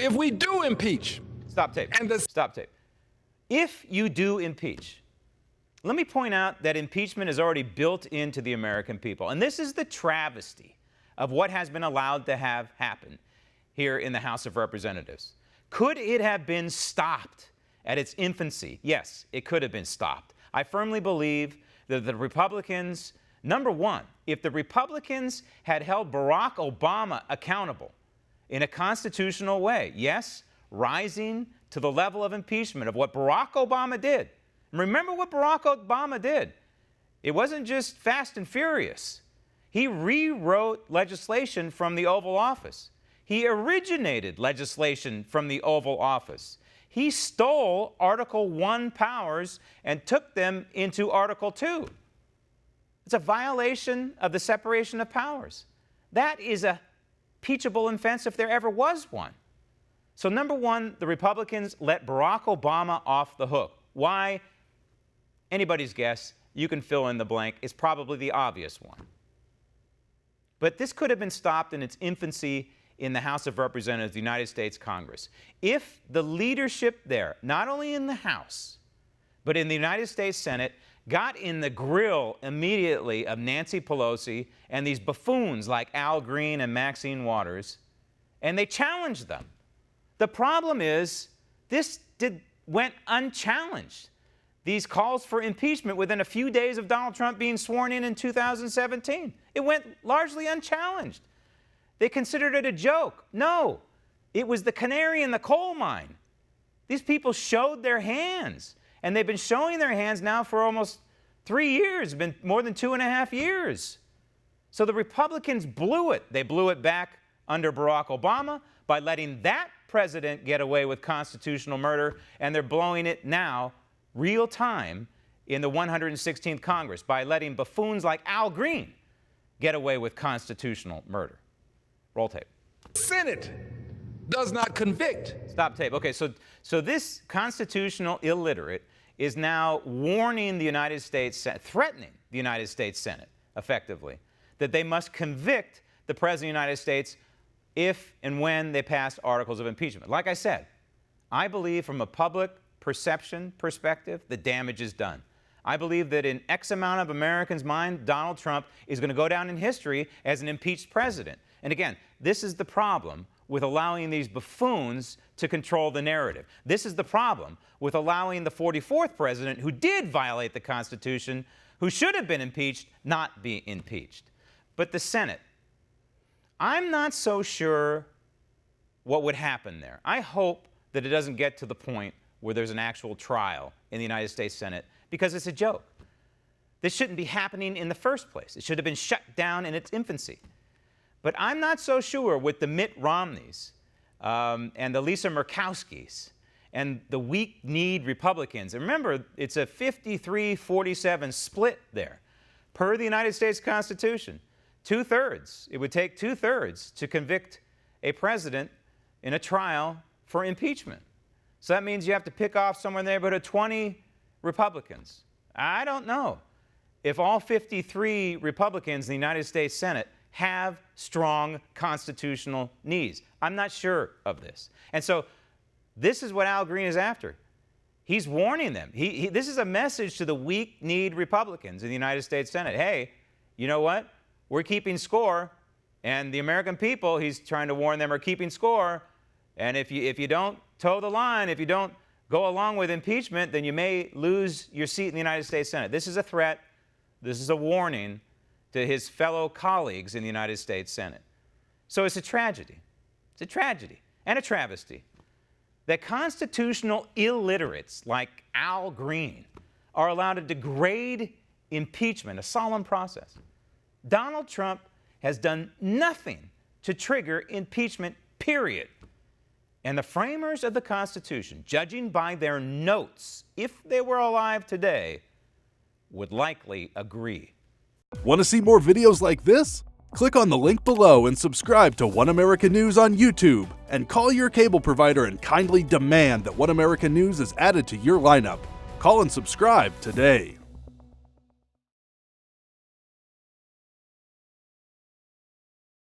if we do impeach. Stop tape. And the Stop tape. If you do impeach, let me point out that impeachment is already built into the American people. And this is the travesty of what has been allowed to have happen here in the House of Representatives. Could it have been stopped at its infancy? Yes, it could have been stopped. I firmly believe that the Republicans, number one, if the Republicans had held Barack Obama accountable in a constitutional way, yes, rising to the level of impeachment of what Barack Obama did. And remember what Barack Obama did. It wasn't just fast and furious. He rewrote legislation from the Oval Office. He originated legislation from the Oval Office. He stole Article 1 powers and took them into Article 2. It's a violation of the separation of powers. That is a impeachable offense if there ever was one. So number one, the Republicans let Barack Obama off the hook. Why? Anybody's guess. You can fill in the blank. It's probably the obvious one. But this could have been stopped in its infancy in the House of Representatives of the United States Congress. If the leadership there, not only in the House, but in the United States Senate, got in the grill immediately of Nancy Pelosi and these buffoons like Al Green and Maxine Waters, and they challenged them. The problem is this went unchallenged. These calls for impeachment within a few days of Donald Trump being sworn in 2017. It went largely unchallenged. They considered it a joke. No, it was the canary in the coal mine. These people showed their hands, and they've been showing their hands now for almost 3 years, it's been more than 2.5 years. So the Republicans blew it. They blew it back under Barack Obama by letting that president get away with constitutional murder, and they're blowing it now, real time, in the 116th Congress by letting buffoons like Al Green get away with constitutional murder. Roll tape. Senate does not convict. Stop tape. Okay, so this constitutional illiterate is now warning the United States, threatening the United States Senate, effectively, that they must convict the President of the United States if and when they pass articles of impeachment. Like I said, I believe from a public perception perspective, the damage is done. I believe that in X amount of Americans' mind, Donald Trump is going to go down in history as an impeached president. And again, this is the problem with allowing these buffoons to control the narrative. This is the problem with allowing the 44th president, who did violate the Constitution, who should have been impeached, not be impeached. But the Senate, I'm not so sure what would happen there. I hope that it doesn't get to the point where there's an actual trial in the United States Senate, because it's a joke. This shouldn't be happening in the first place. It should have been shut down in its infancy. But I'm not so sure with the Mitt Romneys and the Lisa Murkowskis and the weak-kneed Republicans. And remember, it's a 53-47 split there. Per the United States Constitution, 2/3. It would take 2/3 to convict a president in a trial for impeachment. So that means you have to pick off somewhere in the neighborhood of 20 Republicans. I don't know if all 53 Republicans in the United States Senate have strong constitutional needs. I'm not sure of this. And so this is what Al Green is after. He's warning them. This is a message to the weak-kneed Republicans in the United States Senate. Hey, you know what? We're keeping score, and the American people, he's trying to warn them, are keeping score. And if you don't toe the line, if you don't go along with impeachment, then you may lose your seat in the United States Senate. This is a threat. This is a warning to his fellow colleagues in the United States Senate. So it's a tragedy. It's a tragedy and a travesty that constitutional illiterates like Al Green are allowed to degrade impeachment, a solemn process. Donald Trump has done nothing to trigger impeachment, period. And the framers of the Constitution, judging by their notes, if they were alive today, would likely agree. Want to see more videos like this? Click on the link below and subscribe to One American News on YouTube, and call your cable provider and kindly demand that One American News is added to your lineup. Call and subscribe today.